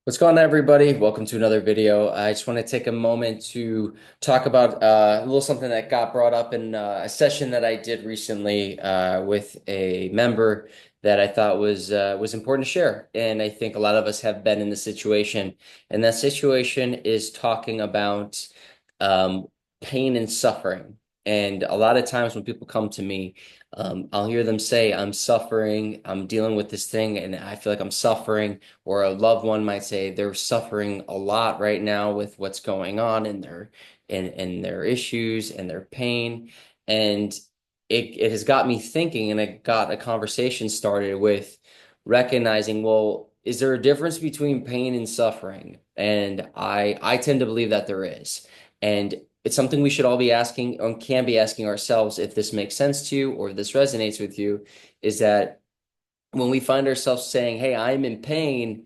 What's going on, everybody? Welcome to another video. I just want to take a moment to talk about a little something that got brought up in a session that I did recently with a member that I thought was important to share. And I think a lot of us have been in the situation, and that situation is talking about um, pain and suffering. And a lot of times when people come to me, I'll hear them say, "I'm suffering. I'm dealing with this thing, and I feel like I'm suffering." Or a loved one might say they're suffering a lot right now with what's going on in their issues and their pain. And it has got me thinking, and it got a conversation started with recognizing, well, is there a difference between pain and suffering? And I tend to believe that there is. And it's something we should all be asking or can be asking ourselves if this makes sense to you or if this resonates with you, is that when we find ourselves saying, "Hey, I'm in pain,"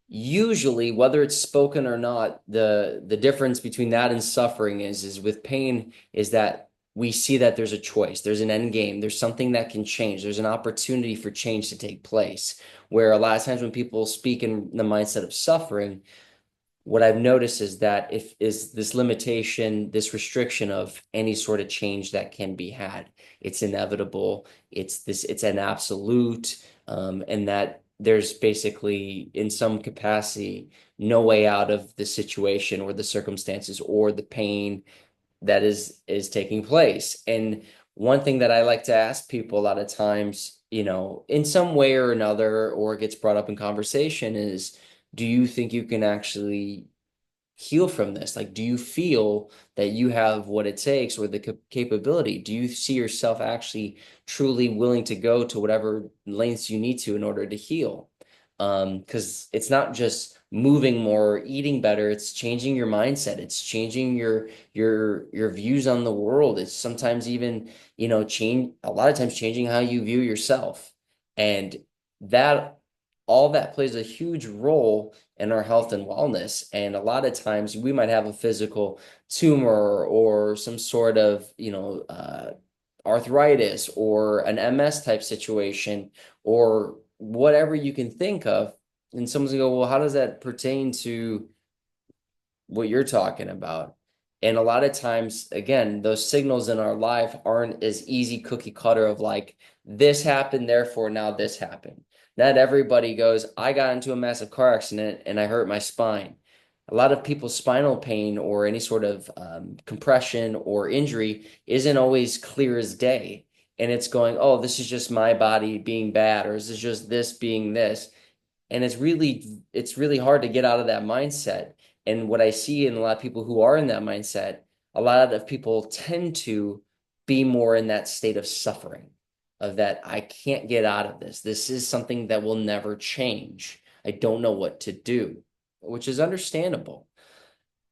usually, whether it's spoken or not, the difference between that and suffering is with pain is that we see that there's a choice, there's an end game, there's something that can change, there's an opportunity for change to take place. Where a lot of times when people speak in the mindset of suffering, what I've noticed is that if is this limitation, this restriction of any sort of change that can be had. It's inevitable. It's an absolute, and that there's basically in some capacity no way out of the situation or the circumstances or the pain that is taking place. And one thing that I like to ask people a lot of times, in some way or another, or it gets brought up in conversation is, do you think you can actually heal from this? Like, do you feel that you have what it takes or the capability? Do you see yourself actually truly willing to go to whatever lengths you need to in order to heal? Because it's not just moving more, or eating better, it's changing your mindset, it's changing your views on the world. It's sometimes even, change a lot of times changing how you view yourself. And that all that plays a huge role in our health and wellness. And a lot of times we might have a physical tumor or some sort of, arthritis or an MS type situation or whatever you can think of. And someone's gonna go, well, how does that pertain to what you're talking about? And a lot of times, again, those signals in our life aren't as easy cookie cutter of like, this happened, therefore now this happened. Not everybody goes, I got into a massive car accident and I hurt my spine. A lot of people's spinal pain or any sort of compression or injury isn't always clear as day. And it's going, oh, this is just my body being bad, or is this just this being this? And it's really hard to get out of that mindset. And what I see in a lot of people who are in that mindset, a lot of people tend to be more in that state of suffering, of that I can't get out of this. This is something that will never change. I don't know what to do, which is understandable.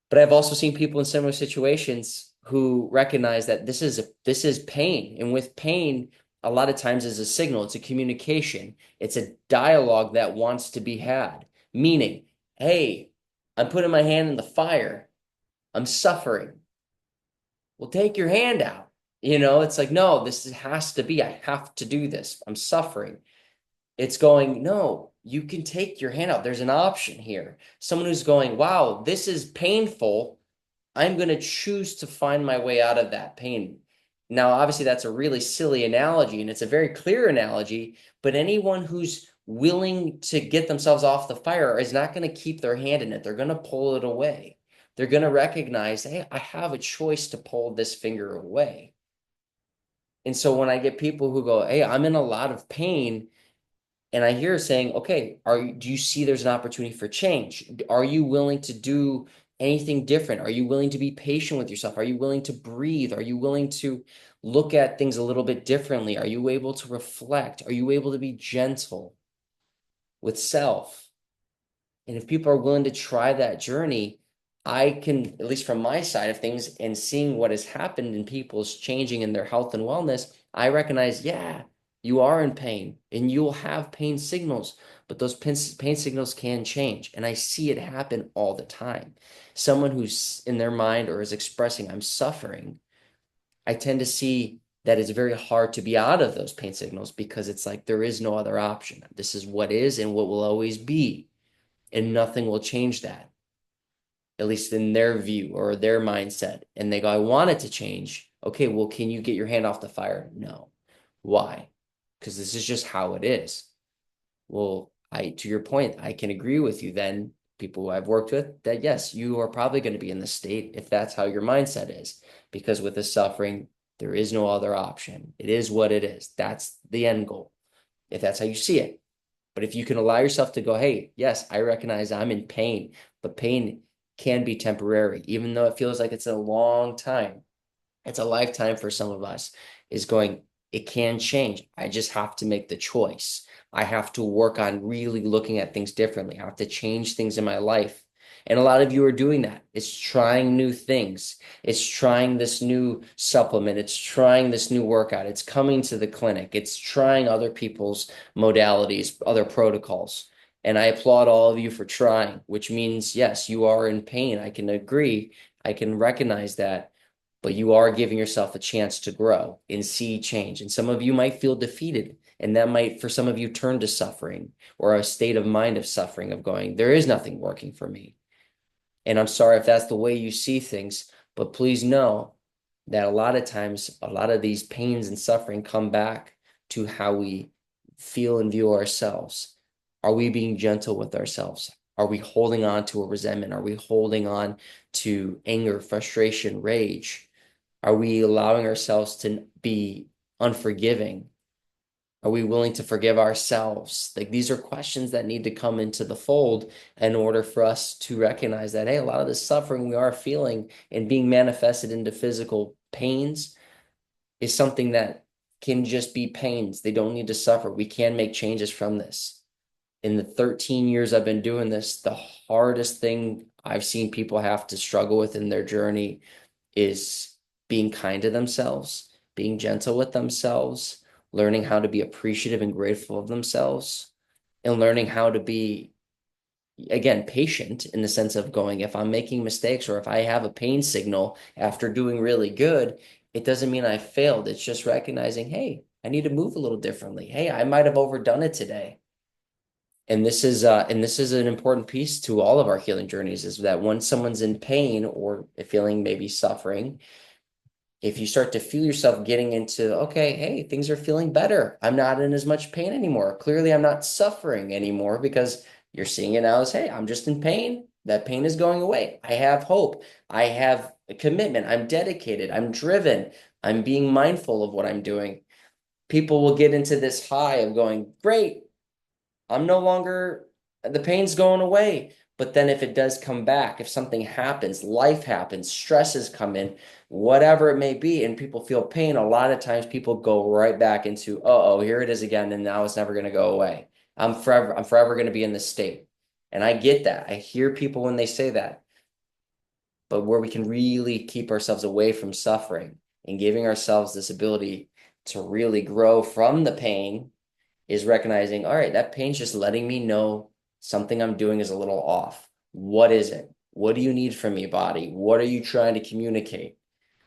But I've also seen people in similar situations who recognize that this is pain. And with pain, a lot of times is a signal, it's a communication, it's a dialogue that wants to be had. Meaning, hey, I'm putting my hand in the fire. I'm suffering. Well, take your hand out. It's like, no, has to be, I have to do this. I'm suffering. It's going, no, you can take your hand out. There's an option here. Someone who's going, wow, this is painful. I'm going to choose to find my way out of that pain. Now, obviously, that's a really silly analogy, and it's a very clear analogy, but anyone who's willing to get themselves off the fire is not going to keep their hand in it. They're going to pull it away. They're going to recognize, hey, I have a choice to pull this finger away. And so when I get people who go, hey, I'm in a lot of pain, and I hear saying, okay, do you see there's an opportunity for change? Are you willing to do anything different? Are you willing to be patient with yourself? Are you willing to breathe? Are you willing to look at things a little bit differently? Are you able to reflect? Are you able to be gentle with self? And if people are willing to try that journey, I can, at least from my side of things, and seeing what has happened in people's changing in their health and wellness, I recognize, yeah, you are in pain and you'll have pain signals, but those pain signals can change. And I see it happen all the time. Someone who's in their mind or is expressing, I'm suffering, I tend to see that it's very hard to be out of those pain signals because it's like there is no other option. This is what is and what will always be. and nothing will change that, at least in their view or their mindset. And they go, I want it to change. Okay, well, can you get your hand off the fire? No. Why? Because this is just how it is. Well, to your point, I can agree with you then, people who I've worked with, that yes, you are probably going to be in this state if that's how your mindset is. Because with the suffering, there is no other option. It is what it is. That's the end goal, if that's how you see it. But if you can allow yourself to go, hey, yes, I recognize I'm in pain, but pain can be temporary, even though it feels like it's a long time. It's a lifetime for some of us, is going, it can change. I just have to make the choice. I have to work on really looking at things differently. I have to change things in my life. And a lot of you are doing that. It's trying new things. It's trying this new supplement. It's trying this new workout. It's coming to the clinic. It's trying other people's modalities, other protocols. And I applaud all of you for trying, which means, yes, you are in pain. I can agree. I can recognize that, but you are giving yourself a chance to grow and see change. And some of you might feel defeated, and that might, for some of you, turn to suffering or a state of mind of suffering, of going, there is nothing working for me. And I'm sorry if that's the way you see things, but please know that a lot of times, a lot of these pains and suffering come back to how we feel and view ourselves. Are we being gentle with ourselves? Are we holding on to a resentment? Are we holding on to anger, frustration, rage? Are we allowing ourselves to be unforgiving? Are we willing to forgive ourselves? Like, these are questions that need to come into the fold in order for us to recognize that, hey, a lot of the suffering we are feeling and being manifested into physical pains is something that can just be pains. They don't need to suffer. We can make changes from this. In the 13 years I've been doing this, the hardest thing I've seen people have to struggle with in their journey is being kind to themselves, being gentle with themselves, learning how to be appreciative and grateful of themselves, and learning how to be, again, patient in the sense of going, if I'm making mistakes or if I have a pain signal after doing really good, it doesn't mean I failed. It's just recognizing, hey, I need to move a little differently. Hey, I might have overdone it today. And this is an important piece to all of our healing journeys, is that when someone's in pain or feeling maybe suffering, if you start to feel yourself getting into, okay, hey, things are feeling better. I'm not in as much pain anymore. Clearly, I'm not suffering anymore, because you're seeing it now as, hey, I'm just in pain. That pain is going away. I have hope. I have a commitment. I'm dedicated. I'm driven. I'm being mindful of what I'm doing. People will get into this high of going, great, I'm no longer, the pain's going away. But then if it does come back, if something happens, life happens, stresses come in, whatever it may be, and people feel pain, a lot of times people go right back into, oh, here it is again, and now it's never going to go away. I'm forever going to be in this state. And I get that. I hear people when they say that. But where we can really keep ourselves away from suffering and giving ourselves this ability to really grow from the pain is recognizing, all right, that pain's just letting me know something I'm doing is a little off. What is it? What do you need from me, body? What are you trying to communicate?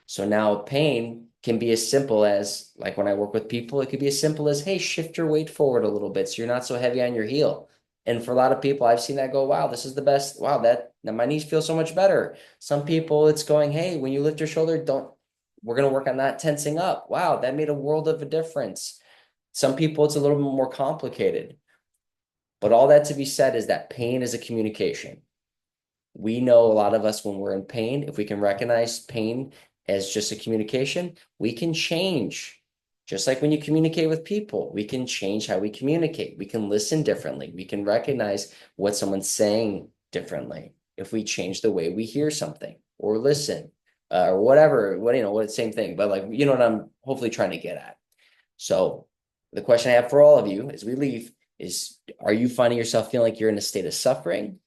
So now pain can be as simple as, like when I work with people, it could be as simple as, hey, shift your weight forward a little bit so you're not so heavy on your heel. And for a lot of people, I've seen that go, wow, this is the best. Wow, that now my knees feel so much better. Some people, it's going, hey, when you lift your shoulder, we're going to work on that tensing up. Wow, that made a world of a difference. Some people, it's a little bit more complicated. But all that to be said is that pain is a communication. We know, a lot of us, when we're in pain, if we can recognize pain as just a communication, we can change. Just like when you communicate with people, we can change how we communicate. We can listen differently. We can recognize what someone's saying differently if we change the way we hear something or listen, or whatever, what same thing, but like, you know what I'm hopefully trying to get at. So the question I have for all of you as we leave is, are you finding yourself feeling like you're in a state of suffering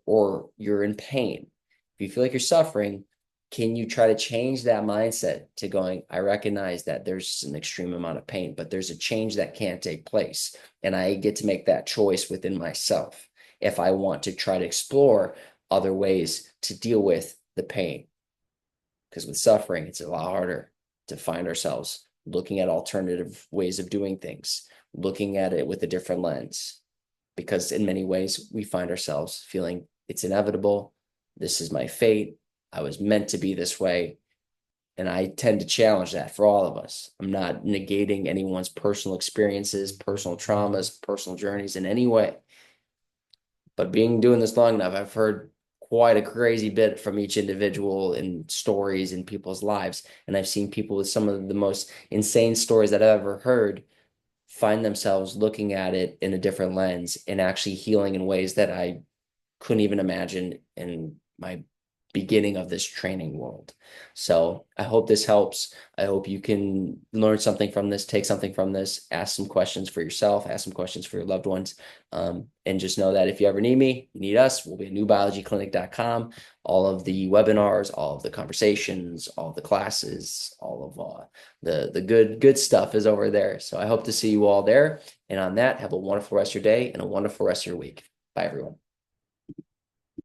or you're in pain? If you feel like you're suffering, can you try to change that mindset to going, I recognize that there's an extreme amount of pain, but there's a change that can take place. And I get to make that choice within myself if I want to try to explore other ways to deal with the pain. Because with suffering, it's a lot harder to find ourselves looking at alternative ways of doing things, looking at it with a different lens. because in many ways we find ourselves feeling it's inevitable. This is my fate. I was meant to be this way. And I tend to challenge that for all of us. I'm not negating anyone's personal experiences, personal traumas, personal journeys in any way. But being doing this long enough, I've heard quite a crazy bit from each individual in stories in people's lives. And I've seen people with some of the most insane stories that I've ever heard find themselves looking at it in a different lens and actually healing in ways that I couldn't even imagine in my beginning of this training world. So I hope this helps. I hope you can learn something from this, take something from this, ask some questions for yourself, ask some questions for your loved ones. And just know that if you ever need me, you need us, we'll be at newbiologyclinic.com. All of the webinars, all of the conversations, all of the classes, all of the good stuff is over there. So I hope to see you all there. And on that, have a wonderful rest of your day and a wonderful rest of your week. Bye, everyone.